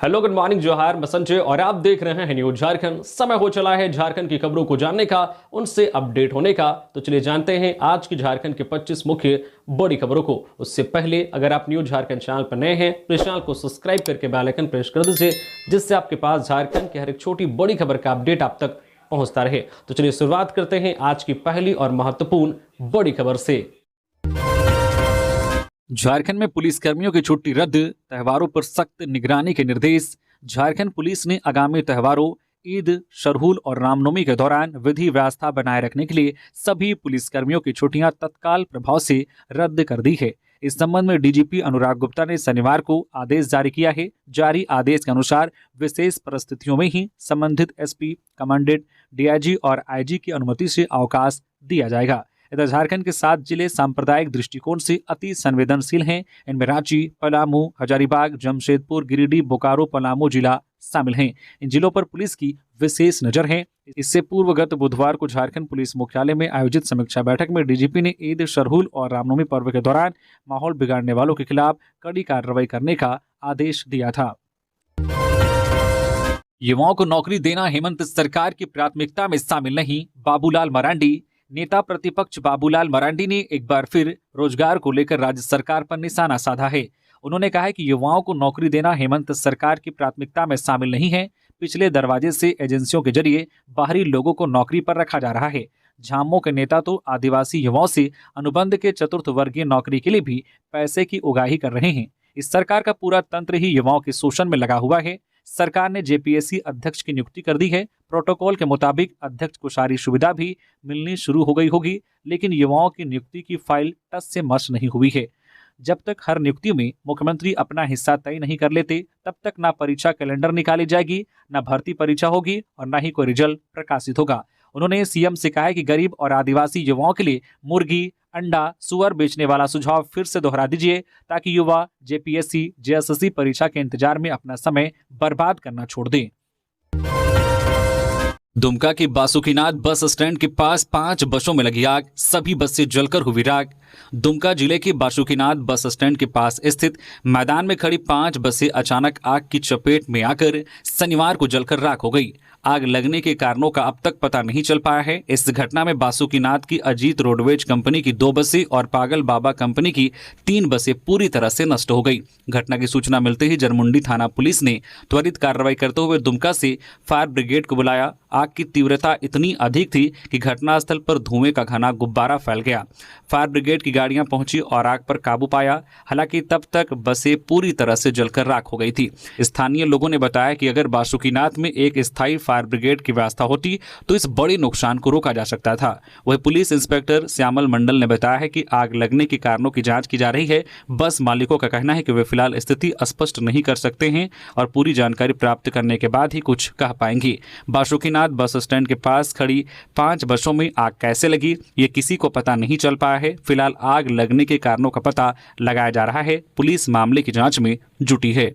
Hello, good morning, जोहार, मैं संजय और आप देख रहे हैं न्यूज झारखंड। समय हो चला है झारखंड की खबरों को जानने का, उनसे अपडेट होने का। तो चलिए जानते हैं आज की झारखंड के 25 मुख्य बड़ी खबरों को। उससे पहले अगर आप न्यूज झारखंड चैनल पर नए हैं तो इस चैनल को सब्सक्राइब करके बेल आइकन प्रेस कर दीजिए, जिससे आपके पास झारखंड की हर एक छोटी बड़ी खबर का अपडेट आप तक पहुंचता रहे। तो चलिए शुरुआत करते हैं आज की पहली और महत्वपूर्ण बड़ी खबर से। झारखंड में पुलिस कर्मियों की छुट्टी रद्द, त्योहारों पर सख्त निगरानी के निर्देश। झारखंड पुलिस ने आगामी त्योहारों ईद, सरहुल और रामनवमी के दौरान विधि व्यवस्था बनाए रखने के लिए सभी पुलिसकर्मियों की छुट्टियां तत्काल प्रभाव से रद्द कर दी है। इस संबंध में डीजीपी अनुराग गुप्ता ने शनिवार को आदेश जारी किया है। जारी आदेश के अनुसार विशेष परिस्थितियों में ही संबंधित एसपी, कमांडेंट, डीआईजी और आईजी की अनुमति से अवकाश दिया जाएगा। इधर झारखंड के 7 जिले सांप्रदायिक दृष्टिकोण से अति संवेदनशील हैं। इनमें रांची, पलामू, हजारीबाग, जमशेदपुर, गिरिडीह, बोकारो, पलामू जिला शामिल हैं। इन जिलों पर पुलिस की विशेष नजर है। इससे पूर्व गत बुधवार को झारखंड पुलिस मुख्यालय में आयोजित समीक्षा बैठक में डीजीपी ने ईद, सरहुल और रामनवमी पर्व के दौरान माहौल बिगाड़ने वालों के खिलाफ कड़ी कार्रवाई करने का आदेश दिया था। युवाओं को नौकरी देना हेमंत सरकार की प्राथमिकता में शामिल नहीं, बाबूलाल मरांडी। नेता प्रतिपक्ष बाबूलाल मरांडी ने एक बार फिर रोजगार को लेकर राज्य सरकार पर निशाना साधा है। उन्होंने कहा है कि युवाओं को नौकरी देना हेमंत सरकार की प्राथमिकता में शामिल नहीं है। पिछले दरवाजे से एजेंसियों के जरिए बाहरी लोगों को नौकरी पर रखा जा रहा है। झामुमो के नेता तो आदिवासी युवाओं से अनुबंध के चतुर्थ वर्गीय नौकरी के लिए भी पैसे की उगाही कर रहे हैं। इस सरकार का पूरा तंत्र ही युवाओं के शोषण में लगा हुआ है। सरकार ने जेपीएससी अध्यक्ष की नियुक्ति कर दी है। प्रोटोकॉल के मुताबिक अध्यक्ष को सारी सुविधा भी मिलनी शुरू हो गई होगी, लेकिन युवाओं की नियुक्ति की फाइल टस से मस नहीं हुई है। जब तक हर नियुक्ति में मुख्यमंत्री अपना हिस्सा तय नहीं कर लेते, तब तक ना परीक्षा कैलेंडर निकाली जाएगी, ना भर्ती परीक्षा होगी और ना ही कोई रिजल्ट प्रकाशित होगा। उन्होंने सीएम से कहा है कि गरीब और आदिवासी युवाओं के लिए मुर्गी, अंडा, सुअर बेचने वाला सुझाव फिर से दोहरा दीजिए, ताकि युवा जेपीएससी, जेएसएससी परीक्षा के इंतजार में अपना समय बर्बाद करना छोड़ दें। दुमका के बासुकीनाथ बस स्टैंड के पास 5 बसों में लगी आग, सभी बसें जलकर हुई राख। दुमका जिले के बासुकीनाथ बस स्टैंड के पास स्थित मैदान में खड़ी 5 बसें अचानक आग की चपेट में आकर शनिवार को जलकर राख हो गई। आग लगने के कारणों का अब तक पता नहीं चल पाया है। इस घटना में बासुकीनाथ की अजीत रोडवेज कंपनी की 2 बसें और पागल बाबा कंपनी की 3 बसें पूरी तरह से नष्ट हो गई। घटना की सूचना मिलते ही जरमुंडी थाना पुलिस ने त्वरित कार्रवाई करते हुए दुमका से फायर ब्रिगेड को बुलाया। आग की तीव्रता इतनी अधिक थी कि घटनास्थल पर धुएं का घना गुब्बारा फैल गया। फायर ब्रिगेड की गाड़ियां पहुंची और आग पर काबू पाया। हालांकि तब तक बसें पूरी तरह से जलकर राख हो गई थी। स्थानीय लोगों ने बताया कि अगर बासुकीनाथ में एक स्थायी फायर ब्रिगेड की व्यवस्था होती तो इस बड़े नुकसान को रोका जा सकता था। वही पुलिस इंस्पेक्टर श्यामल मंडल ने बताया है कि आग लगने के कारणों की जांच की जा रही है। बस मालिकों का कहना है कि वे फिलहाल स्थिति स्पष्ट नहीं कर सकते हैं और पूरी जानकारी प्राप्त करने के बाद ही कुछ कह पाएंगे। बासुकीनाथ बस स्टैंड के पास खड़ी 5 बसों में आग कैसे लगी, ये किसी को पता नहीं चल पाया है। फिलहाल आग लगने के कारणों का पता लगाया जा रहा है। पुलिस मामले की जांच में जुटी है।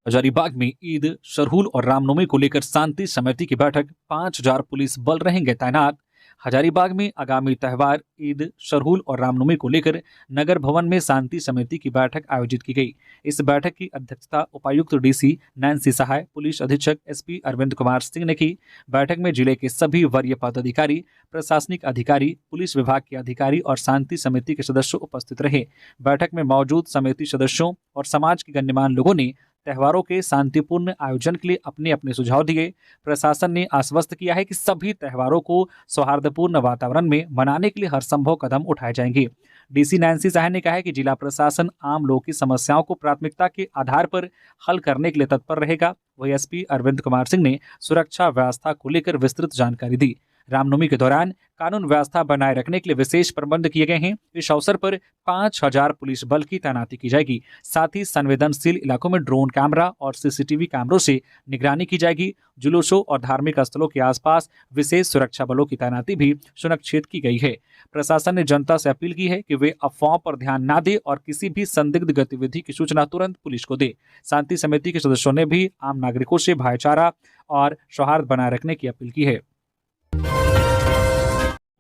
हजारीबाग में ईद, सरहुल और रामनवमी को लेकर शांति समिति की बैठक, 5000 पुलिस बल रहेंगे तैनात। हजारीबाग में आगामी त्यौहार ईद, सरहुल और रामनवमी को लेकर नगर भवन में शांति समिति की बैठक आयोजित की गई। इस बैठक की अध्यक्षता उपायुक्त डीसी नैन्सी सहाय, पुलिस अधीक्षक एसपी अरविंद कुमार सिंह ने की। बैठक में जिले के सभी वरीय पदाधिकारी, प्रशासनिक अधिकारी, पुलिस विभाग के अधिकारी और शांति समिति के सदस्य उपस्थित रहे। बैठक में मौजूद समिति सदस्यों और समाज के गण्यमान्य लोगों ने त्योहारों के शांतिपूर्ण आयोजन के लिए अपने अपने सुझाव दिए। प्रशासन ने आश्वस्त किया है कि सभी त्योहारों को सौहार्दपूर्ण वातावरण में मनाने के लिए हर संभव कदम उठाए जाएंगे। डीसी नैन्सी सहाय ने कहा है कि जिला प्रशासन आम लोगों की समस्याओं को प्राथमिकता के आधार पर हल करने के लिए तत्पर रहेगा। वही एसपी अरविंद कुमार सिंह ने सुरक्षा व्यवस्था को लेकर विस्तृत जानकारी दी। रामनवमी के दौरान कानून व्यवस्था बनाए रखने के लिए विशेष प्रबंध किए गए हैं। इस अवसर पर 5000 पुलिस बल की तैनाती की जाएगी। साथ ही संवेदनशील इलाकों में ड्रोन कैमरा और सीसीटीवी कैमरों से निगरानी की जाएगी। जुलूसों और धार्मिक स्थलों के आसपास विशेष सुरक्षा बलों की तैनाती भी सुनिश्चित की गई है। प्रशासन ने जनता से अपील की है कि वे अफवाहों पर ध्यान न दें और किसी भी संदिग्ध गतिविधि की सूचना तुरंत पुलिस को दे। शांति समिति के सदस्यों ने भी आम नागरिकों से भाईचारा और सौहार्द बनाए रखने की अपील की है।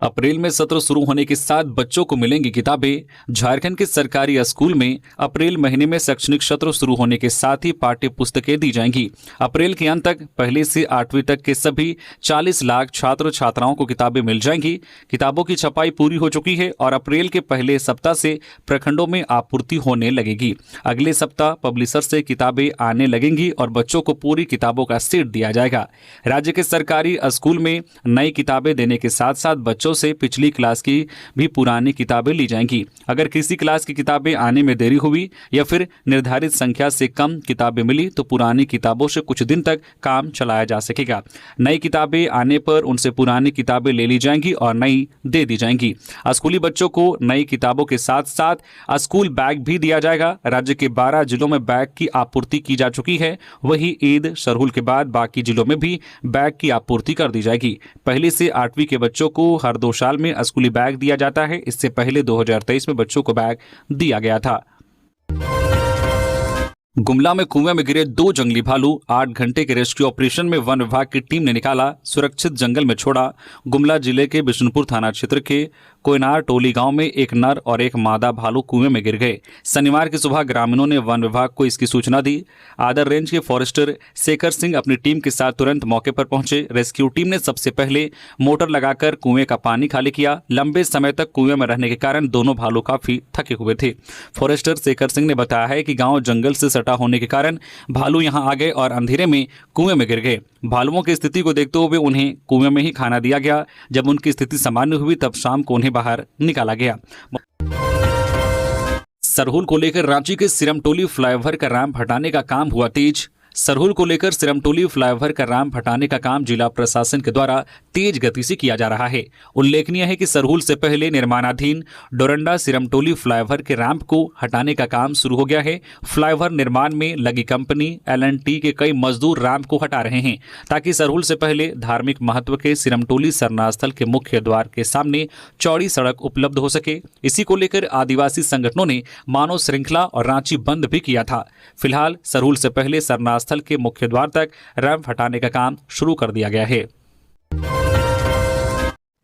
अप्रैल में सत्र शुरू होने के साथ बच्चों को मिलेंगी किताबें। झारखंड के सरकारी स्कूल में अप्रैल महीने में शैक्षणिक सत्र शुरू होने के साथ ही पाठ्य पुस्तकें दी जाएंगी। अप्रैल के अंत तक पहले से 8वीं तक के सभी 40 लाख छात्र छात्राओं को किताबें मिल जाएंगी। किताबों की छपाई पूरी हो चुकी है और अप्रैल के पहले सप्ताह से प्रखंडों में आपूर्ति होने लगेगी। अगले सप्ताह पब्लिशर से किताबें आने लगेंगी और बच्चों को पूरी किताबों का सेट दिया जाएगा। राज्य के सरकारी स्कूल में नई किताबें देने के साथ साथ बच्चों से पिछली क्लास की भी पुरानी किताबें ली जाएंगी। अगर किसी क्लास की किताबें आने में देरी हुई या फिर निर्धारित संख्या से कम किताबें मिली तो पुरानी किताबों से कुछ दिन तक काम चलाया जा सकेगा। नई किताबें आने पर उनसे पुरानी किताबें ले ली जाएंगी और नई दे दी जाएंगी। स्कूली बच्चों को नई किताबों के साथ साथ स्कूल बैग भी दिया जाएगा। राज्य के 12 जिलों में बैग की आपूर्ति की जा चुकी है। वहीं ईद सरहुल के बाद बाकी जिलों में भी बैग की आपूर्ति कर दी जाएगी। पहले से 8वीं के बच्चों को हर 2 साल में स्कूली बैग दिया जाता है। इससे पहले 2023 में बच्चों को बैग दिया गया था। गुमला में कुएं में गिरे 2 जंगली भालू। 8 घंटे के रेस्क्यू ऑपरेशन में वन विभाग की टीम ने निकाला, सुरक्षित जंगल में छोड़ा। गुमला जिले के बिशुनपुर थाना क्षेत्र के कोयनार टोली गांव में एक नर और एक मादा भालू कुएं में गिर गए। शनिवार की सुबह ग्रामीणों ने वन विभाग को इसकी सूचना दी। आदर रेंज के फॉरेस्टर शेखर सिंह अपनी टीम के साथ तुरंत मौके पर पहुंचे। रेस्क्यू टीम ने सबसे पहले मोटर लगाकर कुएं का पानी खाली किया। लंबे समय तक कुएं में रहने के कारण दोनों भालू काफी थके हुए थे। फॉरेस्टर शेखर सिंह ने बताया है कि गांव जंगल से सटा होने के कारण भालू यहां आ गए और अंधेरे में कुएं में गिर गए। भालुओं की स्थिति को देखते हुए उन्हें कुएं में ही खाना दिया गया। जब उनकी स्थिति सामान्य हुई तब शाम को उन्हें बाहर निकाला गया। सरहुल को लेकर रांची के सिरमटोली फ्लाईओवर का रैंप हटाने का काम हुआ तेज। सरहुल को लेकर सिरमटोली फ्लाईओवर का रैंप हटाने का काम जिला प्रशासन के द्वारा तेज गति से किया जा रहा है। उल्लेखनीय है कि सरहुल से पहले निर्माणाधीन डोरंडा सिरमटोली फ्लाईओवर के रैंप को हटाने का काम शुरू हो गया है। फ्लाईओवर निर्माण में लगी कंपनी L&T के कई मजदूर रैंप को हटा रहे हैं ताकि सरहुल से पहले धार्मिक महत्व के सिरमटोली सरना स्थल के मुख्य द्वार के सामने चौड़ी सड़क उपलब्ध हो सके। इसी को लेकर आदिवासी संगठनों ने मानव श्रृंखला और रांची बंद भी किया था। फिलहाल सरहुल से पहले सरना स्थल के मुख्य द्वार तक रैंप हटाने का काम शुरू कर दिया गया है।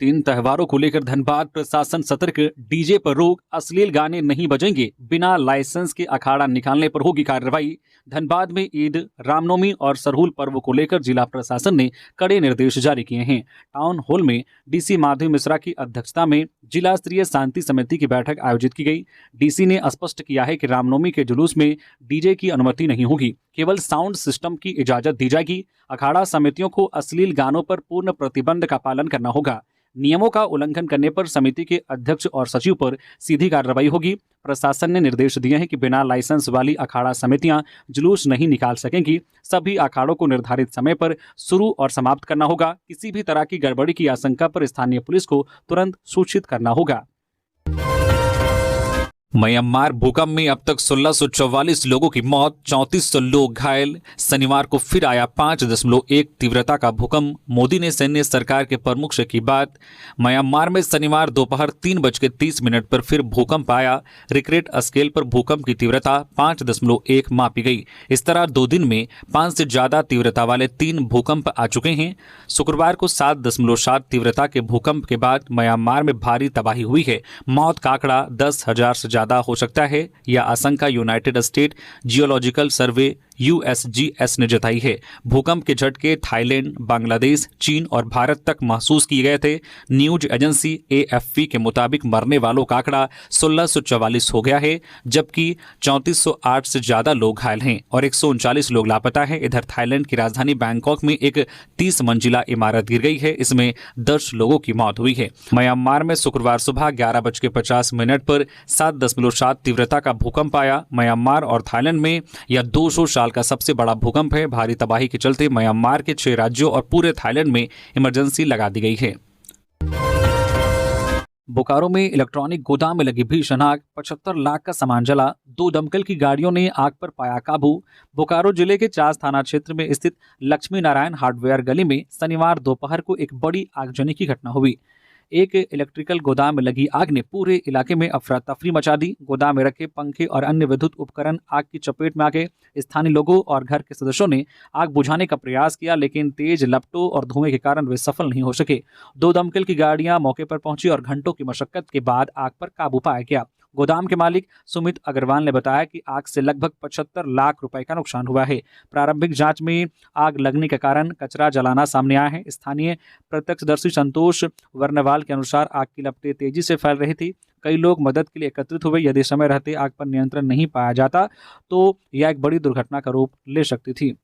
3 त्योहारों को लेकर धनबाद प्रशासन सतर्क। डीजे पर रोक, अश्लील गाने नहीं बजेंगे, बिना लाइसेंस के अखाड़ा निकालने पर होगी कार्रवाई। धनबाद में ईद, रामनवमी और सरहुल पर्व को लेकर जिला प्रशासन ने कड़े निर्देश जारी किए हैं। टाउन हॉल में डीसी माधवी मिश्रा की अध्यक्षता में जिला स्तरीय शांति समिति की बैठक आयोजित की गई। डीसी ने स्पष्ट किया है कि रामनवमी के जुलूस में डीजे की अनुमति नहीं होगी, केवल साउंड सिस्टम की इजाजत दी जाएगी। अखाड़ा समितियों को अश्लील गानों पर पूर्ण प्रतिबंध का पालन करना होगा। नियमों का उल्लंघन करने पर समिति के अध्यक्ष और सचिव पर सीधी कार्रवाई होगी। प्रशासन ने निर्देश दिए हैं कि बिना लाइसेंस वाली अखाड़ा समितियां जुलूस नहीं निकाल सकेंगी। सभी अखाड़ों को निर्धारित समय पर शुरू और समाप्त करना होगा। किसी भी तरह की गड़बड़ी की आशंका पर स्थानीय पुलिस को तुरंत सूचित करना होगा। म्यांमार भूकंप में अब तक 1644 लोगों की मौत, 3400 लोग घायल। शनिवार को फिर आया 5.1 तीव्रता का भूकंप। मोदी ने सैन्य सरकार के प्रमुख से की बात। म्यांमार में शनिवार दोपहर 3:30 पर फिर भूकंप आया। रिक्टर स्केल पर भूकंप की तीव्रता 5.1 मापी गई। इस तरह 2 दिन में 5 से ज्यादा तीव्रता वाले 3 भूकंप आ चुके हैं। शुक्रवार को 7.7 तीव्रता के भूकंप के बाद म्यांमार में भारी तबाही हुई है। मौत का आंकड़ा 10,000 से हो सकता है, यह आशंका यूनाइटेड स्टेट जियोलॉजिकल सर्वे USGS ने जताई है। भूकंप के झटके थाईलैंड, बांग्लादेश, चीन और भारत तक महसूस किए गए थे। न्यूज एजेंसी AFP के मुताबिक मरने वालों का आंकड़ा 1644 हो गया है, जबकि 3408 से ज्यादा लोग घायल हैं और 139 लोग लापता हैं। इधर थाईलैंड की राजधानी बैंकॉक में एक 30 मंजिला इमारत गिर गई है। इसमें 10 लोगों की मौत हुई है। म्यांमार में शुक्रवार सुबह 11:50 पर 7.7 तीव्रता का भूकंप आया। म्यांमार और थाईलैंड में यह 200 साल का सबसे बड़ा भूकंप है। भारी तबाही के चलते म्यांमार के 6 राज्यों और पूरे थाईलैंड में इमरजेंसी लगा दी गई है। बोकारो में इलेक्ट्रॉनिक गोदाम में लगी भीषण आग, 75 लाख का सामान जला। 2 दमकल की गाड़ियों ने आग पर पाया काबू। बोकारो जिले के चास थाना क्षेत्र में स्थित लक्ष्मी नारायण हार्डवेयर गली में शनिवार दोपहर को एक बड़ी आगजनी की घटना हुई। एक इलेक्ट्रिकल गोदाम में लगी आग ने पूरे इलाके में अफरा तफरी मचा दी। गोदाम में रखे पंखे और अन्य विद्युत उपकरण आग की चपेट में आ गए। स्थानीय लोगों और घर के सदस्यों ने आग बुझाने का प्रयास किया, लेकिन तेज लपटों और धुएं के कारण वे सफल नहीं हो सके। 2 दमकल की गाड़ियां मौके पर पहुंची और घंटों की मशक्कत के बाद आग पर काबू पाया गया। गोदाम के मालिक सुमित अग्रवाल ने बताया कि आग से लगभग 75 लाख रुपए का नुकसान हुआ है। प्रारंभिक जांच में आग लगने के कारण कचरा जलाना सामने आया है। स्थानीय प्रत्यक्षदर्शी संतोष वर्णवाल के अनुसार आग की लपटें तेजी से फैल रही थी। कई लोग मदद के लिए एकत्रित हुए। यदि समय रहते आग पर नियंत्रण नहीं पाया जाता तो यह एक बड़ी दुर्घटना का रूप ले सकती थी।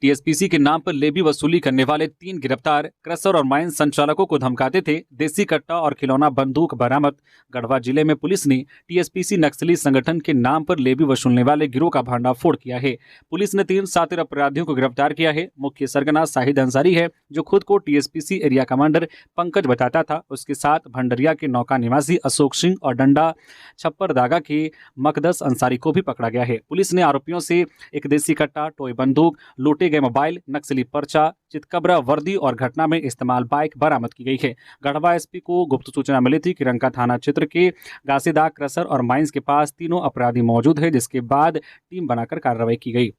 टीएसपीसी के नाम पर लेवी वसूली करने वाले 3 गिरफ्तार। क्रशर और माइन संचालकों को धमकाते थे। देसी कट्टा और खिलौना बंदूक बरामद। गढ़वा जिले में पुलिस ने टीएसपीसी नक्सली संगठन के नाम पर लेवी वसूलने वाले गिरोह का भांडाफोड़ किया है। पुलिस ने 3 शातिर अपराधियों को गिरफ्तार किया है। मुख्य सरगना शाहिद अंसारी है, जो खुद को टीएसपीसी एरिया कमांडर पंकज बताता था। उसके साथ भंडरिया के नौका निवासी अशोक सिंह और डंडा छप्पर दागा के मकदस अंसारी को भी पकड़ा गया है। पुलिस ने आरोपियों से एक देसी कट्टा, टॉय बंदूक, लूटे गए मोबाइल, नक्सली पर्चा, चितकबरा वर्दी और घटना में इस्तेमाल बाइक बरामद की गई है। गढ़वा एसपी को गुप्त सूचना मिली थी कि रंका थाना क्षेत्र के गासीदाग, क्रशर और माइंस के पास तीनों अपराधी मौजूद है, जिसके बाद टीम बनाकर कार्रवाई की गई।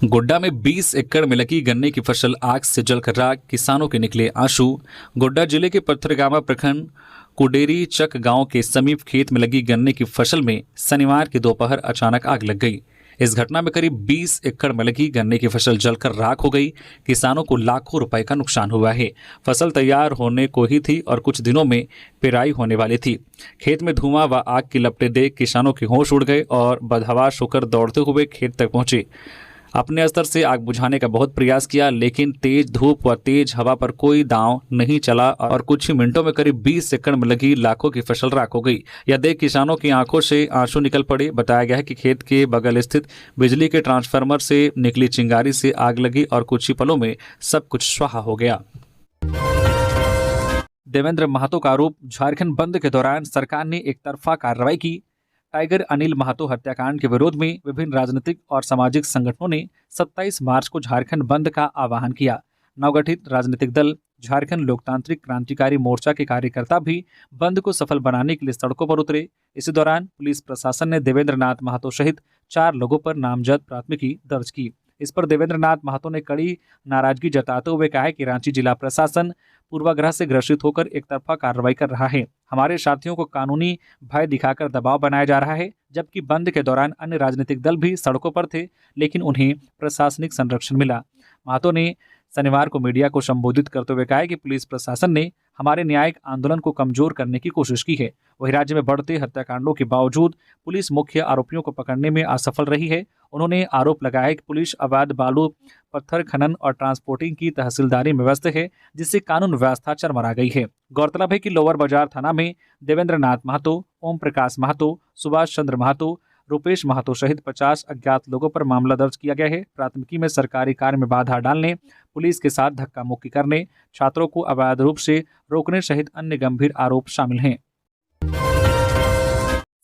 गोड्डा में 20 एकड़ में लगी गन्ने की फसल आग से जलकर राख, किसानों के निकले आंसू। गोड्डा जिले के पत्थरगामा प्रखंड कुडेरी चक गांव के समीप खेत में लगी गन्ने की फसल में शनिवार की दोपहर अचानक आग लग गई। इस घटना में करीब 20 एकड़ में लगी गन्ने की फसल जलकर राख हो गई। किसानों को लाखों रुपए का नुकसान हुआ है। फसल तैयार होने को ही थी और कुछ दिनों में पेराई होने वाली थी। खेत में धुआं व आग की लपटें देख किसानों के होश उड़ गए और बदहवास होकर दौड़ते हुए खेत तक पहुंचे। अपने स्तर से आग बुझाने का बहुत प्रयास किया, लेकिन तेज धूप व तेज हवा पर कोई दांव नहीं चला और कुछ ही मिनटों में करीब 20 एकड़ में लगी लाखों की फसल राख हो गई। यह देख किसानों की आंखों से आंसू निकल पड़े। बताया गया है कि खेत के बगल स्थित बिजली के ट्रांसफार्मर से निकली चिंगारी से आग लगी और कुछ ही पलों में सब कुछ स्वाहा हो गया। देवेंद्र महतो का आरोप, झारखंड बंद के दौरान सरकार ने एक तरफा कार्रवाई की। टाइगर अनिल महतो हत्याकांड के विरोध में विभिन्न राजनीतिक और सामाजिक संगठनों ने 27 मार्च को झारखंड बंद का आह्वान किया। नवगठित राजनीतिक दल झारखंड लोकतांत्रिक क्रांतिकारी मोर्चा के कार्यकर्ता भी बंद को सफल बनाने के लिए सड़कों पर उतरे। इसी दौरान पुलिस प्रशासन ने देवेंद्र नाथ महतो सहित 4 लोगों पर नामजद प्राथमिकी दर्ज की। इस पर देवेंद्र नाथ महतो ने कड़ी नाराजगी जताते हुए कहा है कि रांची जिला प्रशासन पूर्वाग्रह से ग्रसित होकर एक तरफा कार्रवाई कर रहा है। हमारे साथियों को कानूनी भय दिखाकर दबाव बनाया जा रहा है, जबकि बंद के दौरान अन्य राजनीतिक दल भी सड़कों पर थे, लेकिन उन्हें प्रशासनिक संरक्षण मिला। महतो ने शनिवार को मीडिया को संबोधित करते हुए कहा कि पुलिस प्रशासन ने हमारे न्यायिक आंदोलन को कमजोर करने की कोशिश की है। वहीं राज्य में बढ़ते हत्याकांडों के बावजूद पुलिस मुख्य आरोपियों को पकड़ने में असफल रही है। उन्होंने आरोप लगाया कि पुलिस अवैध बालू पत्थर खनन और ट्रांसपोर्टिंग की तहसीलदारी में व्यस्त है, जिससे कानून व्यवस्था चरमरा गई है। गौरतलब है कि लोअर बाजार थाना में देवेंद्र नाथ महतो, ओम प्रकाश महतो, सुभाष चंद्र महतो, रुपेश महतो सहित 50 अज्ञात लोगों पर मामला दर्ज किया गया है। प्राथमिकी में सरकारी कार्य में बाधा डालने, पुलिस के साथ धक्का मुक्की करने, छात्रों को अवैध रूप से रोकने सहित अन्य गंभीर आरोप शामिल हैं।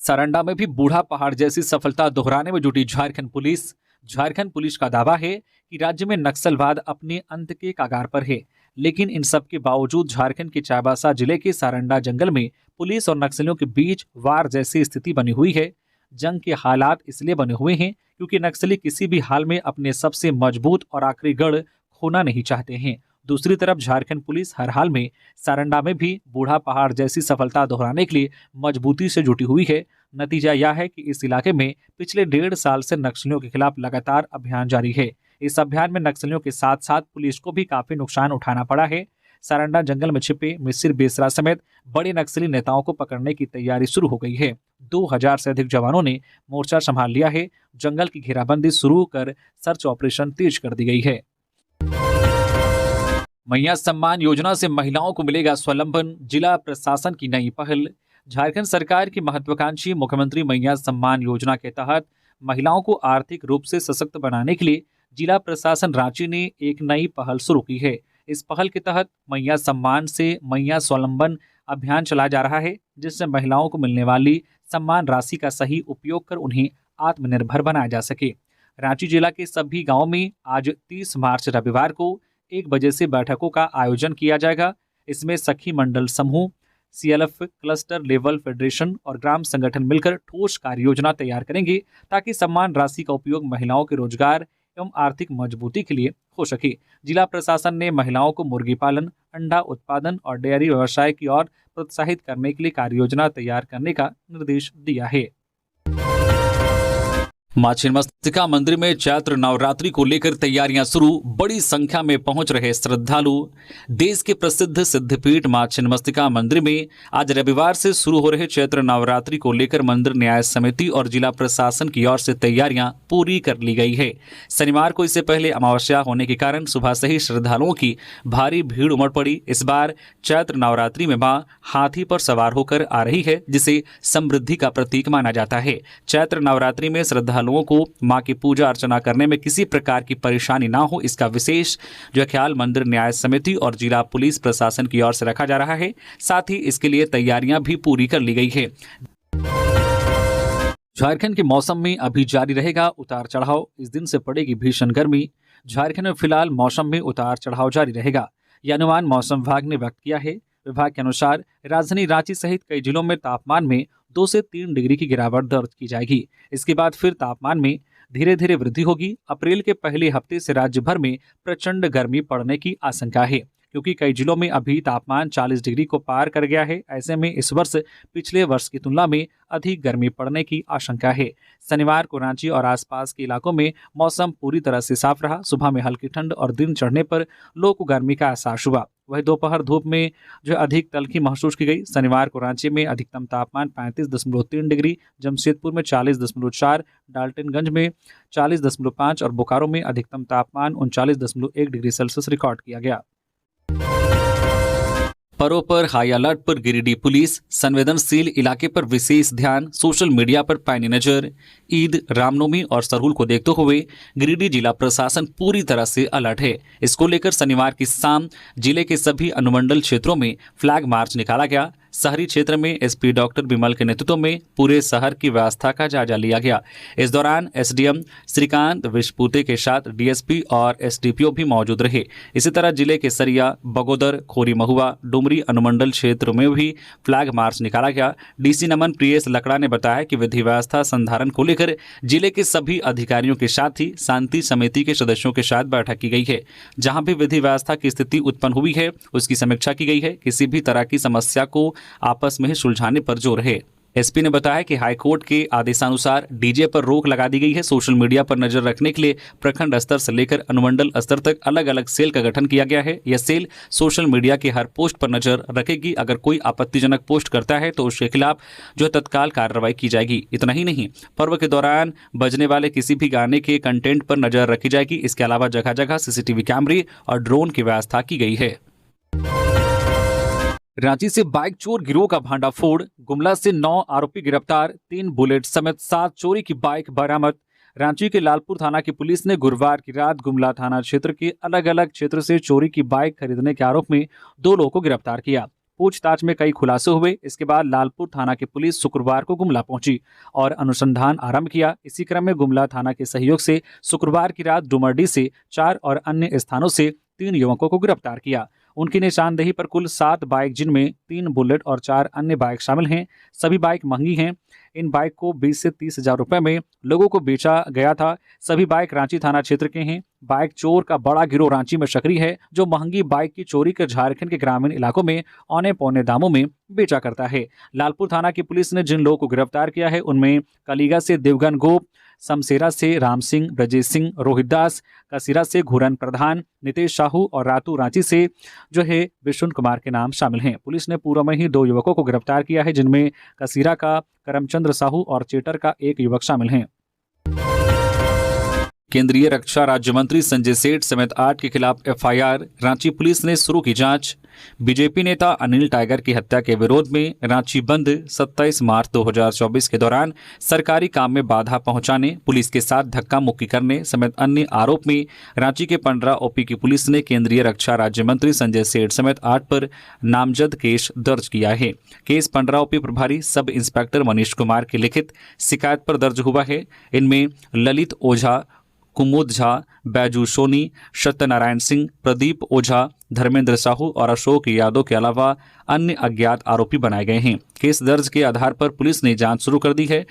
सारंडा में भी बूढ़ा पहाड़ जैसी सफलता दोहराने में जुटी झारखंड पुलिस। झारखंड पुलिस का दावा है कि राज्य में नक्सलवाद अपने अंत के कगार पर है, लेकिन इन सब के बावजूद झारखंड के चाईबासा जिले के सारंडा जंगल में पुलिस और नक्सलियों के बीच वार जैसी स्थिति बनी हुई है। जंग के हालात इसलिए बने हुए हैं क्योंकि नक्सली किसी भी हाल में अपने सबसे मजबूत और आखिरी गढ़ खोना नहीं चाहते हैं। दूसरी तरफ झारखंड पुलिस हर हाल में सारंडा में भी बूढ़ा पहाड़ जैसी सफलता दोहराने के लिए मजबूती से जुटी हुई है। नतीजा यह है कि इस इलाके में पिछले 1.5 साल से नक्सलियों के खिलाफ लगातार अभियान जारी है। इस अभियान में नक्सलियों के साथ साथ पुलिस को भी काफी नुकसान उठाना पड़ा है। सारंडा जंगल में छिपे मिसिर बेसरा समेत बड़े नक्सली नेताओं को पकड़ने की तैयारी शुरू हो गई है। 2000 से अधिक जवानों ने मोर्चा संभाल लिया है। जंगल की घेराबंदी शुरू कर सर्च ऑपरेशन तेज कर दी गई है। मैया सम्मान योजना से महिलाओं को मिलेगा स्वावलंबन, जिला प्रशासन की नई पहल। झारखंड सरकार की महत्वाकांक्षी मुख्यमंत्री मैया सम्मान योजना के तहत महिलाओं को आर्थिक रूप से सशक्त बनाने के लिए जिला प्रशासन रांची ने एक नई पहल शुरू की है। इस पहल के तहत मैया सम्मान से मैया स्वावलंबन अभियान चलाया जा रहा है, जिससे महिलाओं को मिलने वाली सम्मान राशि का सही उपयोग कर उन्हें आत्मनिर्भर बनाया जा सके। रांची जिला के सभी गांवों में आज 30 मार्च रविवार को 1 बजे से बैठकों का आयोजन किया जाएगा। इसमें सखी मंडल समूह, CLF, क्लस्टर लेवल फेडरेशन और ग्राम संगठन मिलकर ठोस कार्य योजना तैयार करेंगे ताकि सम्मान राशि का उपयोग महिलाओं के रोजगार एवं आर्थिक मजबूती के लिए हो सके। जिला प्रशासन ने महिलाओं को मुर्गी पालन, अंडा उत्पादन और डेयरी व्यवसाय की ओर प्रोत्साहित करने के लिए कार्य योजना तैयार करने का निर्देश दिया है। मां छिन्नमस्तिका मंदिर में चैत्र नवरात्रि को लेकर तैयारियां शुरू। बड़ी संख्या में पहुंच रहे श्रद्धालु। देश के प्रसिद्ध सिद्धपीठ मां छिन्नमस्तिका मंदिर में आज रविवार से शुरू हो रहे चैत्र नवरात्रि को लेकर मंदिर न्याय समिति और जिला प्रशासन की ओर से तैयारियां पूरी कर ली गई है। शनिवार को इससे पहले अमावस्या होने के कारण सुबह से ही श्रद्धालुओं की भारी भीड़ उमड़ पड़ी। इस बार चैत्र नवरात्रि में मां हाथी पर सवार होकर आ रही है, जिसे समृद्धि का प्रतीक माना जाता है। चैत्र नवरात्रि में श्रद्धालुओं को मां की पूजा अर्चना करने में किसी प्रकार की परेशानी ना हो, इसका विशेष जो ख्याल मंदिर न्याय समिति और जिला पुलिस प्रशासन की ओर से रखा जा रहा है। साथ ही इसके लिए तैयारियां भी पूरी कर ली गई है। झारखंड के मौसम में अभी जारी रहेगा उतार चढ़ाव। इस दिन से पड़ेगी भीषण गर्मी। झारखंड में फिलहाल मौसम में उतार चढ़ाव जारी रहेगा, यह अनुमान मौसम विभाग ने व्यक्त किया है। विभाग के अनुसार राजधानी रांची सहित कई जिलों में तापमान में 2 से 3 डिग्री की गिरावट दर्ज की जाएगी। इसके बाद फिर तापमान में धीरे धीरे वृद्धि होगी। अप्रैल के पहले हफ्ते से राज्य भर में प्रचंड गर्मी पड़ने की आशंका है, क्योंकि कई जिलों में अभी तापमान 40 डिग्री को पार कर गया है। ऐसे में इस वर्ष पिछले वर्ष की तुलना में अधिक गर्मी पड़ने की आशंका है। शनिवार को रांची और आसपास के इलाकों में मौसम पूरी तरह से साफ रहा। सुबह में हल्की ठंड और दिन चढ़ने पर लोगों को गर्मी का एहसास हुआ। वही दोपहर धूप में जो अधिक तल्खी महसूस की गई। शनिवार को रांची में अधिकतम तापमान 35.3 डिग्री, जमशेदपुर में 40.4, डाल्टनगंज में 40.5 और बोकारो में अधिकतम तापमान 39.1 डिग्री सेल्सियस रिकॉर्ड किया गया। पर्व पर हाई अलर्ट पर गिरिडीह पुलिस। संवेदनशील इलाके पर विशेष ध्यान। सोशल मीडिया पर पैनी नजर। ईद, रामनवमी और सरहुल को देखते हुए गिरिडीह जिला प्रशासन पूरी तरह से अलर्ट है। इसको लेकर शनिवार की शाम जिले के सभी अनुमंडल क्षेत्रों में फ्लैग मार्च निकाला गया। शहरी क्षेत्र में SP डॉक्टर विमल के नेतृत्व में पूरे शहर की व्यवस्था का जायजा लिया गया। इस दौरान SDM श्रीकांत विश्वपूते के साथ DSP और SDPO भी मौजूद रहे। इसी तरह जिले के सरिया, बगोदर, खोरी महुआ, डुमरी अनुमंडल क्षेत्र में भी फ्लैग मार्च निकाला गया। DC नमन प्रियेश लकड़ा ने बताया कि विधि व्यवस्था संधारण को लेकर जिले के सभी अधिकारियों के साथ ही शांति समिति के सदस्यों के साथ बैठक की गई है। जहां भी विधि व्यवस्था की स्थिति उत्पन्न हुई है उसकी समीक्षा की गई है। किसी भी तरह की समस्या को आपस में ही सुलझाने पर जोर है। SP ने बताया कि हाईकोर्ट के आदेशानुसार DJ पर रोक लगा दी गई है। सोशल मीडिया पर नजर रखने के लिए प्रखंड स्तर से लेकर अनुमंडल स्तर तक अलग अलग सेल का गठन किया गया है। यह सेल सोशल मीडिया के हर पोस्ट पर नजर रखेगी। अगर कोई आपत्तिजनक पोस्ट करता है तो उसके खिलाफ जो तत्काल कार्रवाई की जाएगी। इतना ही नहीं, पर्व के दौरान बजने वाले किसी भी गाने के कंटेंट पर नजर रखी जाएगी। इसके अलावा जगह जगह CCTV कैमरे और ड्रोन की व्यवस्था की गई है। रांची से बाइक चोर गिरोह का भांडाफोड़। गुमला से 9 आरोपी गिरफ्तार। 3 बुलेट समेत 7 चोरी की बाइक बरामद। रांची के लालपुर थाना की पुलिस ने गुरुवार की रात गुमला थाना क्षेत्र के अलग अलग क्षेत्र से चोरी की बाइक खरीदने के आरोप में 2 लोगों को गिरफ्तार किया। पूछताछ में कई खुलासे हुए। इसके बाद लालपुर थाना की पुलिस शुक्रवार को गुमला पहुंची और अनुसंधान आरंभ किया। इसी क्रम में गुमला थाना के सहयोग से शुक्रवार की रात डुमरडी से 4 और अन्य स्थानों से 3 युवकों को गिरफ्तार किया। उनकी निशानदेही पर कुल 7 बाइक, जिनमें 3 बुलेट और 4 अन्य बाइक शामिल हैं। सभी बाइक महंगी हैं। इन बाइक को 20 से 30 हजार रुपए में लोगों को बेचा गया था। सभी बाइक रांची थाना क्षेत्र के हैं। बाइक चोर का बड़ा गिरोह रांची में सक्रिय है, जो महंगी बाइक की चोरी कर झारखंड के ग्रामीण इलाकों में औने पौने दामों में बेचा करता है। लालपुर थाना की पुलिस ने जिन लोगों को गिरफ्तार किया है उनमें कलीगा से देवगन गोप, समसेरा से राम सिंह, ब्रजेश सिंह, रोहित दास, कसीरा से घुरन प्रधान, नितेश साहू और रातू रांची से जो है विष्णु कुमार के नाम शामिल हैं। पुलिस ने पूर्व में ही 2 युवकों को गिरफ्तार किया है, जिनमें कसीरा का करमचंद्र साहू और चेटर का 1 युवक शामिल हैं। केंद्रीय रक्षा राज्य मंत्री संजय सेठ समेत 8 के खिलाफ FIR। रांची पुलिस ने शुरू की जांच। बीजेपी नेता अनिल टाइगर की हत्या के विरोध में रांची बंद। 27 मार्च 2024 के दौरान सरकारी काम में बाधा पहुंचाने, पुलिस के साथ धक्का मुक्की करने समेत अन्य आरोप में रांची के 15 OP की पुलिस ने केंद्रीय रक्षा राज्य मंत्री संजय सेठ समेत 8 पर नामजद केस दर्ज किया है। केस 15 OP प्रभारी सब इंस्पेक्टर मनीष कुमार की लिखित शिकायत पर दर्ज हुआ है। इनमें ललित ओझा, कुमुद झा, बैजू सोनी, सत्यनारायण सिंह, प्रदीप ओझा, धर्मेंद्र साहू और अशोक यादव के अलावा अन्य अज्ञात आरोपी बनाए गए हैं। केस दर्ज के आधार पर पुलिस ने जांच शुरू कर दी है।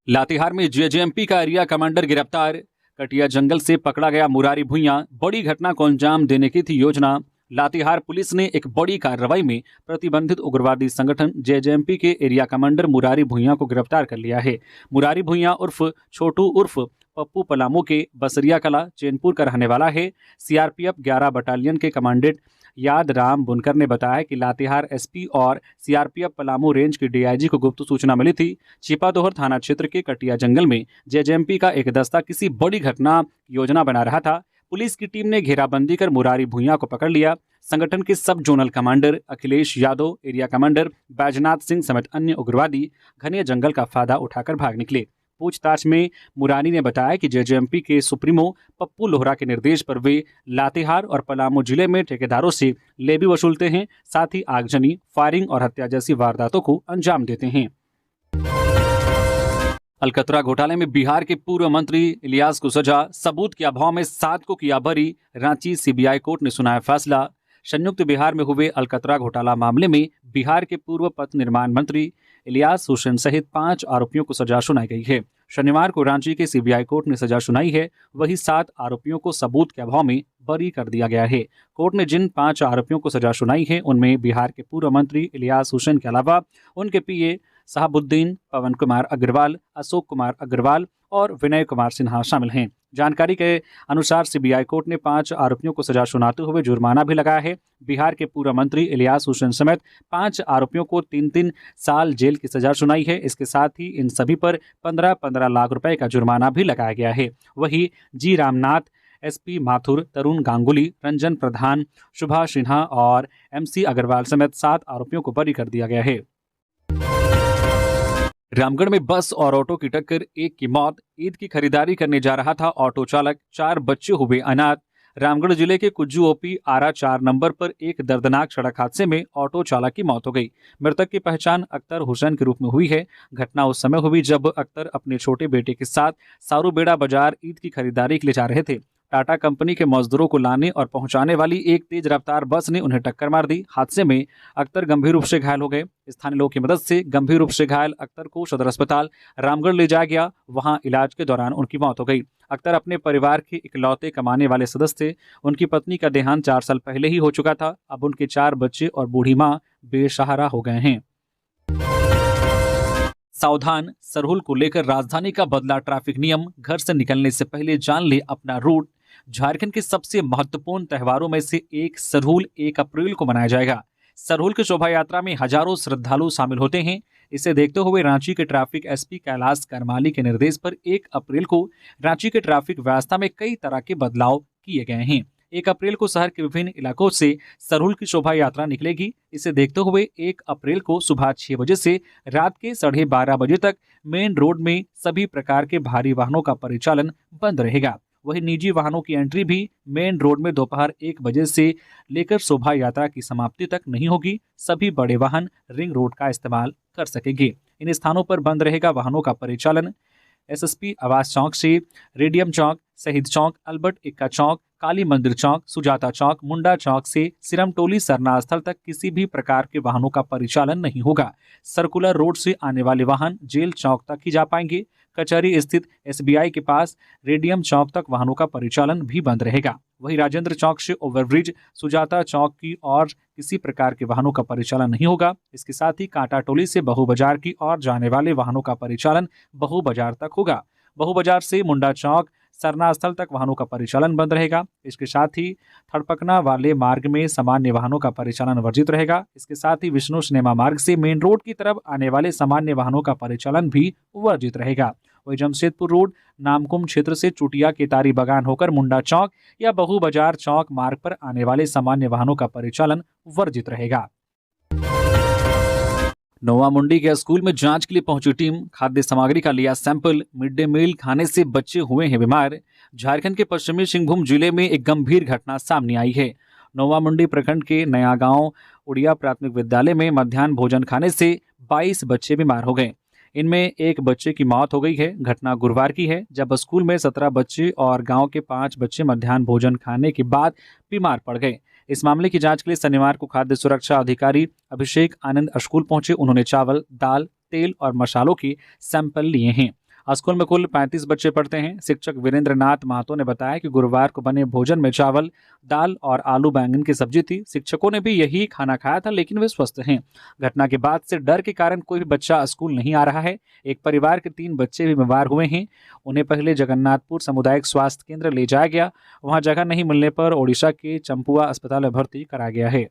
लातेहार में जेजेएमपी का एरिया कमांडर गिरफ्तार। कटिया जंगल से पकड़ा गया मुरारी भुइयां। बड़ी घटना को अंजाम देने की थी योजना। लातेहार पुलिस ने एक बड़ी कार्रवाई में प्रतिबंधित उग्रवादी संगठन जेजेएमपी के एरिया कमांडर मुरारी भुइयां को गिरफ्तार कर लिया है। मुरारी भुइयां उर्फ छोटू उर्फ पप्पू पलामू के बसरिया कला चैनपुर का रहने वाला है। सीआरपीएफ 11 बटालियन के कमांडेंट याद राम बुनकर ने बताया कि लातेहार एसपी और सीआरपीएफ पलामू रेंज की डीआईजी को गुप्त सूचना मिली थी। छिपादोहर थाना क्षेत्र के कटिया जंगल में जेजेएमपी का एक दस्ता किसी बड़ी घटना योजना बना रहा था। पुलिस की टीम ने घेराबंदी कर मुरारी भुइयां को पकड़ लिया। संगठन के सब zonal commander Akhilesh Yadav, area commander Baijnath Singh समेत अन्य उग्रवादी घने जंगल का फायदा उठाकर भाग निकले। पूछताछ में मुरारी ने बताया कि जेजेएमपी के सुप्रीमो पप्पू लोहरा के निर्देश पर वे लातेहार और पलामू जिले में ठेकेदारों से लेवी वसूलते हैं, साथ ही आगजनी, फायरिंग और हत्या जैसी वारदातों को अंजाम देते हैं। अलकतरा घोटाले में बिहार के पूर्व मंत्री इलियास को सजा। सबूत के अभाव में 7 को किया बरी। रांची सीबीआई कोर्ट ने सुनाया फैसला। संयुक्त बिहार में हुए अलकतरा घोटाला मामले में बिहार के पूर्व पथ निर्माण मंत्री इलियास हुसैन सहित 5 आरोपियों को सजा सुनाई गई है। शनिवार को रांची के सीबीआई कोर्ट ने सजा सुनाई है। वहीं 7 आरोपियों को सबूत के अभाव में बरी कर दिया गया है। कोर्ट ने जिन 5 आरोपियों को सजा सुनाई है उनमें बिहार के पूर्व मंत्री इलियास हुसैन के अलावा उनके पीए साहबुद्दीन, पवन कुमार अग्रवाल, अशोक कुमार अग्रवाल और विनय कुमार सिन्हा शामिल हैं। जानकारी के अनुसार सीबीआई कोर्ट ने 5 आरोपियों को सजा सुनाते हुए जुर्माना भी लगाया है। बिहार के पूर्व मंत्री इलियास हुसैन समेत 5 आरोपियों को 3-3 साल जेल की सजा सुनाई है। इसके साथ ही इन सभी पर 15-15 लाख रुपए का जुर्माना भी लगाया गया है। वहीं जी रामनाथ, एसपी माथुर, तरुण गांगुली, रंजन प्रधान, सुभाष सिन्हा और एमसी अग्रवाल समेत 7 आरोपियों को बरी कर दिया गया है। रामगढ़ में बस और ऑटो की टक्कर, एक की मौत। ईद की खरीदारी करने जा रहा था ऑटो चालक, 4 बच्चे हुए अनाथ। रामगढ़ जिले के कुज्जू ओपी आरा 4 नंबर पर एक दर्दनाक सड़क हादसे में ऑटो चालक की मौत हो गई। मृतक की पहचान अख्तर हुसैन के रूप में हुई है। घटना उस समय हुई जब अख्तर अपने छोटे बेटे के साथ सारूबेड़ा बाजार ईद की खरीदारी के लिए जा रहे थे। टाटा कंपनी के मजदूरों को लाने और पहुंचाने वाली एक तेज रफ्तार बस ने उन्हें टक्कर मार दी। हादसे में अख्तर गंभीर रूप से घायल हो गए। स्थानीय लोगों की मदद से गंभीर रूप से घायल अख्तर को सदर अस्पताल रामगढ़ ले जाया गया। वहां इलाज के दौरान उनकी मौत हो गई। अख्तर अपने परिवार के इकलौते कमाने वाले सदस्य थे। उनकी पत्नी का देहांत 4 साल पहले ही हो चुका था। अब उनके 4 बच्चे और बूढ़ी मां बेसहारा हो गए हैं। सावधान, सरहुल को लेकर राजधानी का बदला ट्रैफिक नियम। घर से निकलने से पहले जान ले अपना रूट। झारखंड के सबसे महत्वपूर्ण त्योहारों में से एक सरहुल 1 अप्रैल को मनाया जाएगा। सरहुल की शोभा यात्रा में हजारों श्रद्धालु शामिल होते हैं। इसे देखते हुए रांची के ट्रैफिक एसपी कैलाश करमाली के निर्देश पर 1 अप्रैल को रांची के ट्रैफिक व्यवस्था में कई तरह के बदलाव किए गए हैं। 1 अप्रैल को शहर के विभिन्न इलाकों से सरहुल की शोभा यात्रा निकलेगी। इसे देखते हुए 1 अप्रैल को सुबह 6 बजे से रात के 12:30 बजे तक मेन रोड में सभी प्रकार के भारी वाहनों का परिचालन बंद रहेगा। वहीं निजी वाहनों की एंट्री भी मेन रोड में दोपहर 1 बजे से लेकर शोभा यात्रा की समाप्ति तक नहीं होगी। सभी बड़े वाहन रिंग रोड का इस्तेमाल कर सकेंगे। इन स्थानों पर बंद रहेगा वाहनों का परिचालन। एसएसपी आवास चौक से रेडियम चौक, शहीद चौक, अल्बर्ट एक्का चौक, काली मंदिर चौक, सुजाता चौक, मुंडा चौक से सिरमटोली सरना स्थल तक किसी भी प्रकार के वाहनों का परिचालन नहीं होगा। सर्कुलर रोड से आने वाले वाहन जेल चौक तक ही जा पाएंगे। कचहरी स्थित एसबीआई के पास रेडियम चौक तक वाहनों का परिचालन भी बंद रहेगा। वहीं राजेंद्र चौक से ओवरब्रिज, सुजाता चौक की और किसी प्रकार के वाहनों का परिचालन नहीं होगा। इसके साथ ही कांटा टोली से बहु बाजार की ओर जाने वाले वाहनों का परिचालन बहु बाजार तक होगा। बहु बाजार से मुंडा चौक, सरना स्थल तक वाहनों का परिचालन बंद रहेगा। इसके साथ ही थड़पकना वाले मार्ग में सामान्य वाहनों का परिचालन वर्जित रहेगा। इसके साथ ही विष्णु सिनेमा मार्ग से मेन रोड की तरफ आने वाले सामान्य वाहनों का परिचालन भी वर्जित रहेगा। वही जमशेदपुर रोड, नामकुम क्षेत्र से चुटिया केतारी बगान होकर मुंडा चौक या बहु बाजार चौक मार्ग पर आने वाले सामान्य वाहनों का परिचालन वर्जित रहेगा। नोवामुंडी के स्कूल में जांच के लिए पहुंची टीम, खाद्य सामग्री का लिया सैंपल। मिड डे मील खाने से बच्चे हुए हैं बीमार। झारखंड के पश्चिमी सिंहभूम जिले में एक गंभीर घटना सामने आई है। नोवामुंडी प्रखंड के नया गांव उड़िया प्राथमिक विद्यालय में मध्याह्न भोजन खाने से 22 बच्चे बीमार हो गए। इनमें एक बच्चे की मौत हो गई है। घटना गुरुवार की है, जब स्कूल में 17 बच्चे और गांव के 5 बच्चे मध्याह्न भोजन खाने के बाद बीमार पड़ गए। इस मामले की जांच के लिए शनिवार को खाद्य सुरक्षा अधिकारी अभिषेक आनंद स्कूल पहुंचे। उन्होंने चावल, दाल, तेल और मसालों की सैंपल लिए हैं। स्कूल में कुल 35 बच्चे पढ़ते हैं। शिक्षक वीरेंद्र नाथ महतो ने बताया कि गुरुवार को बने भोजन में चावल, दाल और आलू बैंगन की सब्जी थी। शिक्षकों ने भी यही खाना खाया था, लेकिन वे स्वस्थ हैं। घटना के बाद से डर के कारण कोई भी बच्चा स्कूल नहीं आ रहा है। एक परिवार के 3 बच्चे भी बीमार हुए हैं। उन्हें पहले जगन्नाथपुर सामुदायिक स्वास्थ्य केंद्र ले जाया गया। वहां जगह नहीं मिलने पर ओडिशा के चंपुआ अस्पताल में भर्ती कराया गया है।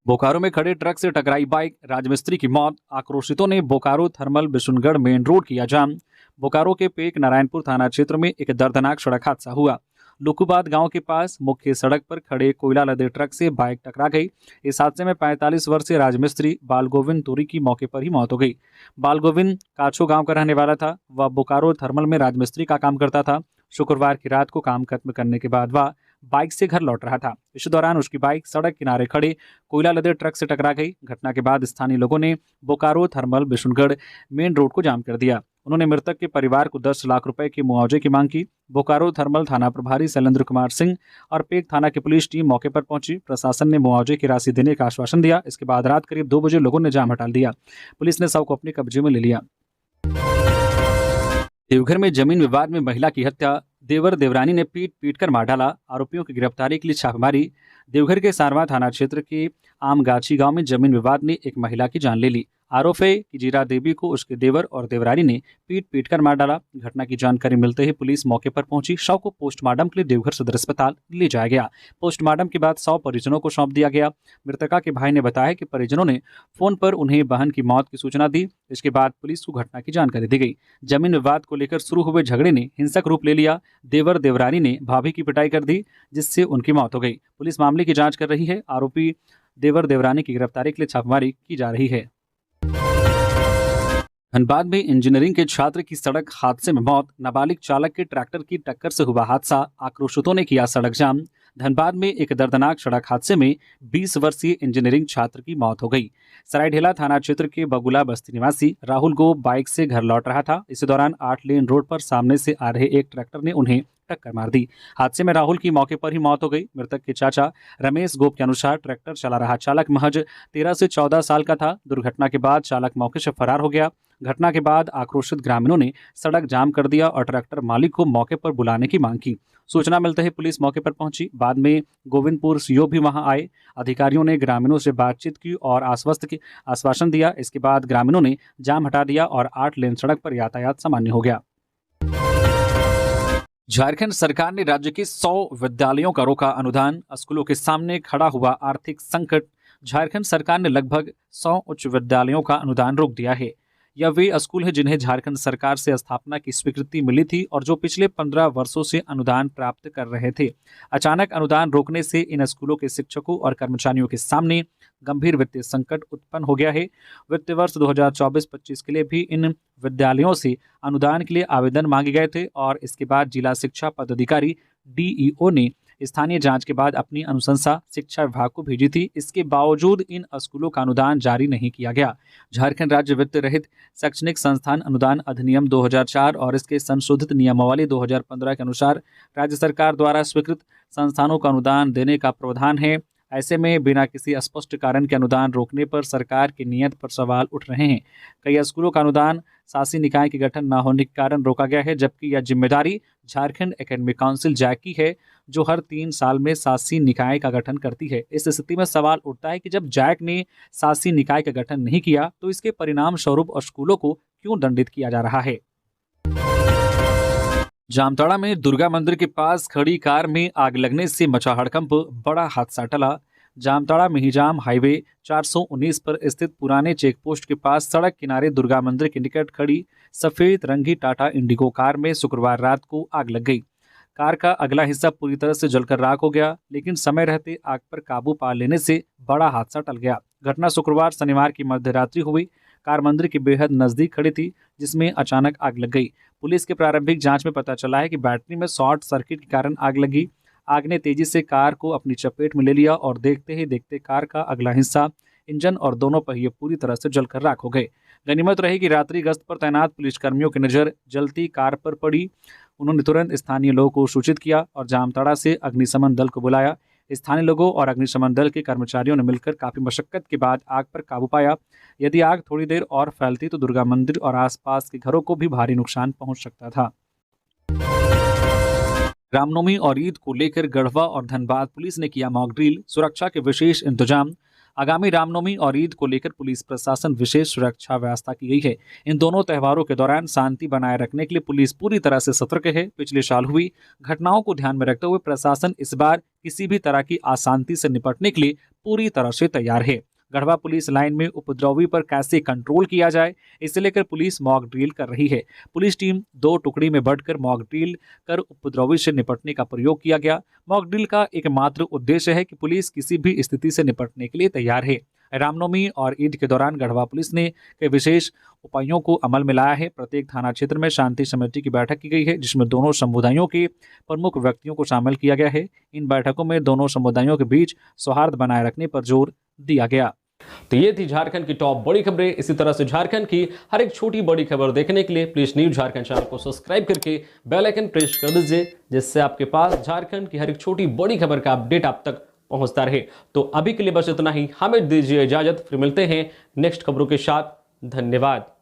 बोकारो में खड़े ट्रक से टकराई बाइक, राजमिस्त्री की मौत। आक्रोशितों ने बोकारो थर्मल बिशुनगढ़ मेन रोड किया जाम। बोकारो के पेक नारायणपुर थाना क्षेत्र में एक दर्दनाक सड़क हादसा हुआ। लुकुबाद गांव के पास मुख्य सड़क पर खड़े कोयला लदे ट्रक से बाइक टकरा गई। इस हादसे में 45 वर्षीय राजमिस्त्री बालगोविंद तुरी की मौके पर ही मौत हो गई। बालगोविंद काछो गांव का रहने वाला था। वह बोकारो थर्मल में राजमिस्त्री का काम करता था। शुक्रवार की रात को काम खत्म करने के बाद वह बाइक से घर लौट रहा था। इस दौरान उसकी बाइक सड़क किनारे खड़े कोयला लदे ट्रक से टकरा गई। घटना के बाद स्थानीय लोगों ने बोकारो थर्मल बिशुनगढ़ मेन रोड को जाम कर दिया। उन्होंने मृतक के परिवार को 10 लाख रुपए के मुआवजे की मांग की। बोकारो थर्मल थाना प्रभारी शैलेंद्र कुमार सिंह और पेक थाना की पुलिस टीम मौके पर पहुंची। प्रशासन ने मुआवजे की राशि देने का आश्वासन दिया। इसके बाद रात करीब 2 बजे लोगों ने जाम हटा दिया। पुलिस ने शव को अपने कब्जे में ले लिया। देवघर में जमीन विवाद में महिला की हत्या, देवर देवरानी ने पीट पीट कर मार डाला। आरोपियों की गिरफ्तारी के लिए छापेमारी। देवघर के सारवा थाना क्षेत्र के आमगाछी गांव में जमीन विवाद ने एक महिला की जान ले ली। आरोप है कि जीरा देवी को उसके देवर और देवरानी ने पीट पीट कर मार डाला। घटना की जानकारी मिलते ही पुलिस मौके पर पहुंची। शव को पोस्टमार्टम के लिए देवघर सदर अस्पताल ले जाया गया। पोस्टमार्टम के बाद शव परिजनों को सौंप दिया गया। मृतका के भाई ने बताया कि परिजनों ने फोन पर उन्हें बहन की मौत की सूचना दी। इसके बाद पुलिस को घटना की जानकारी दी गई। जमीन विवाद को लेकर शुरू हुए झगड़े ने हिंसक रूप ले लिया। देवर देवरानी ने भाभी की पिटाई कर दी, जिससे उनकी मौत हो गई। पुलिस मामले की जांच कर रही है। आरोपी देवर देवरानी की गिरफ्तारी के लिए छापेमारी की जा रही है। धनबाद में इंजीनियरिंग के छात्र की सड़क हादसे में मौत। नाबालिग चालक के ट्रैक्टर की टक्कर से हुआ हादसा। आक्रोशितों ने किया सड़क जाम। धनबाद में एक दर्दनाक सड़क हादसे में 20 वर्षीय इंजीनियरिंग छात्र की मौत हो गई। सरायढेला थाना क्षेत्र के बगुला बस्ती निवासी राहुल गो बाइक से घर लौट रहा था। इसी दौरान 8 लेन रोड पर सामने से आ रहे एक ट्रैक्टर ने उन्हें टक्कर मार दी। हादसे में राहुल की मौके पर ही मौत हो गई। मृतक के चाचा रमेश गोप के अनुसार ट्रैक्टर चला रहा चालक महज 13 से 14 साल का था। दुर्घटना के बाद चालक मौके से फरार हो गया। घटना के बाद आक्रोशित ग्रामीणों ने सड़क जाम कर दिया और ट्रैक्टर मालिक को मौके पर बुलाने की मांग की। सूचना मिलते ही पुलिस मौके पर पहुंची। बाद में गोविंदपुर सीओ भी वहां आए। अधिकारियों ने ग्रामीणों से बातचीत की और आश्वासन दिया। इसके बाद ग्रामीणों ने जाम हटा दिया और 8 लेन सड़क पर यातायात सामान्य हो गया। झारखंड सरकार ने राज्य के 100 विद्यालयों का रोका अनुदान। स्कूलों के सामने खड़ा हुआ आर्थिक संकट। झारखंड सरकार ने लगभग 100 उच्च विद्यालयों का अनुदान रोक दिया है। यह वे स्कूल हैं जिन्हें झारखंड सरकार से स्थापना की स्वीकृति मिली थी और जो पिछले 15 वर्षों से अनुदान प्राप्त कर रहे थे। अचानक अनुदान रोकने से इन स्कूलों के शिक्षकों और कर्मचारियों के सामने गंभीर वित्तीय संकट उत्पन्न हो गया है। वित्त वर्ष 2024-25 के लिए भी इन विद्यालयों से अनुदान के लिए आवेदन मांगे गए थे और इसके बाद जिला शिक्षा पदाधिकारी DEO ने स्थानीय जांच के बाद अपनी अनुशंसा शिक्षा विभाग को भेजी थी। इसके बावजूद इन स्कूलों का अनुदान जारी नहीं किया गया। झारखंड राज्य वित्त रहित शैक्षणिक संस्थान अनुदान अधिनियम 2004 और इसके संशोधित नियमावली 2015 के अनुसार राज्य सरकार द्वारा स्वीकृत संस्थानों को अनुदान देने का प्रावधान है। ऐसे में बिना किसी स्पष्ट कारण के अनुदान रोकने पर सरकार की नीयत पर सवाल उठ रहे हैं। कई स्कूलों का अनुदान शासी निकाय के गठन न होने के कारण रोका गया है, जबकि यह जिम्मेदारी झारखंड एकेडमिक काउंसिल जैक की है, जो हर 3 साल में शासी निकाय का गठन करती है। इस स्थिति में सवाल उठता है कि जब जैक ने शासी निकाय का गठन नहीं किया तो इसके परिणाम स्वरूप स्कूलों को क्यों दंडित किया जा रहा है। जामताड़ा में दुर्गा मंदिर के पास खड़ी कार में आग लगने से मचा हड़कंप। बड़ा हादसा टला। जामताड़ा मेहिजाम हाईवे 419 पर स्थित पुराने चेक पोस्ट के पास सड़क किनारे दुर्गा मंदिर के निकट खड़ी सफेद रंगी टाटा इंडिगो कार में शुक्रवार रात को आग लग गई। कार का अगला हिस्सा पूरी तरह से जलकर राख हो गया, लेकिन समय रहते आग पर काबू पा लेने से बड़ा हादसा टल गया। घटना शुक्रवार शनिवार की मध्यरात्रि हुई। कार मंदिर के बेहद नजदीक खड़ी थी, जिसमें अचानक आग लग गई। पुलिस के प्रारंभिक जांच में पता चला है कि बैटरी में शॉर्ट सर्किट के कारण आग लगी। आग ने तेजी से कार को अपनी चपेट में ले लिया और देखते ही देखते कार का अगला हिस्सा, इंजन और दोनों पहिए पूरी तरह से जलकर राख हो गए। गनीमत रही कि रात्रि गश्त पर तैनात पुलिसकर्मियों की नज़र जलती कार पर पड़ी। उन्होंने तुरंत स्थानीय लोगों को सूचित किया और जामताड़ा से अग्निशमन दल को बुलाया। स्थानीय लोगों और अग्निशमन दल के कर्मचारियों ने मिलकर काफ़ी मशक्कत के बाद आग पर काबू पाया। यदि आग थोड़ी देर और फैलती तो दुर्गा मंदिर और आसपास के घरों को भी भारी नुकसान पहुंच सकता था। रामनवमी और ईद को लेकर गढ़वा और धनबाद पुलिस ने किया मॉक ड्रिल, सुरक्षा के विशेष इंतजाम। आगामी रामनवमी और ईद को लेकर पुलिस प्रशासन विशेष सुरक्षा व्यवस्था की गई है। इन दोनों त्योहारों के दौरान शांति बनाए रखने के लिए पुलिस पूरी तरह से सतर्क है। पिछले साल हुई घटनाओं को ध्यान में रखते हुए प्रशासन इस बार किसी भी तरह की अशांति से निपटने के लिए पूरी तरह से तैयार है। गढ़वा पुलिस लाइन में उपद्रवी पर कैसे कंट्रोल किया जाए, इसे लेकर पुलिस मॉक ड्रिल कर रही है। पुलिस टीम 2 टुकड़ी में बढ़कर मॉक ड्रिल कर उपद्रवी से निपटने का प्रयोग किया गया। मॉक ड्रिल का एकमात्र उद्देश्य है कि पुलिस किसी भी स्थिति से निपटने के लिए तैयार है। रामनवमी और ईद के दौरान गढ़वा पुलिस ने कई विशेष उपायों को अमल में लाया है। प्रत्येक थाना क्षेत्र में शांति समिति की बैठक की गई है, जिसमें दोनों समुदायों के प्रमुख व्यक्तियों को शामिल किया गया है। इन बैठकों में दोनों समुदायों के बीच सौहार्द बनाए रखने पर जोर दिया गया। तो ये थी झारखंड की टॉप बड़ी खबरें। इसी तरह से झारखंड की हर एक छोटी बड़ी खबर देखने के लिए प्लीज न्यूज़ झारखंड चैनल को सब्सक्राइब करके बेल आइकन प्रेस कर दीजिए, जिससे आपके पास झारखंड की हर एक छोटी बड़ी खबर का अपडेट आप तक पहुंचता रहे। तो अभी के लिए बस इतना ही, हमें दीजिए इजाजत, फिर मिलते हैं नेक्स्ट खबरों के साथ। धन्यवाद।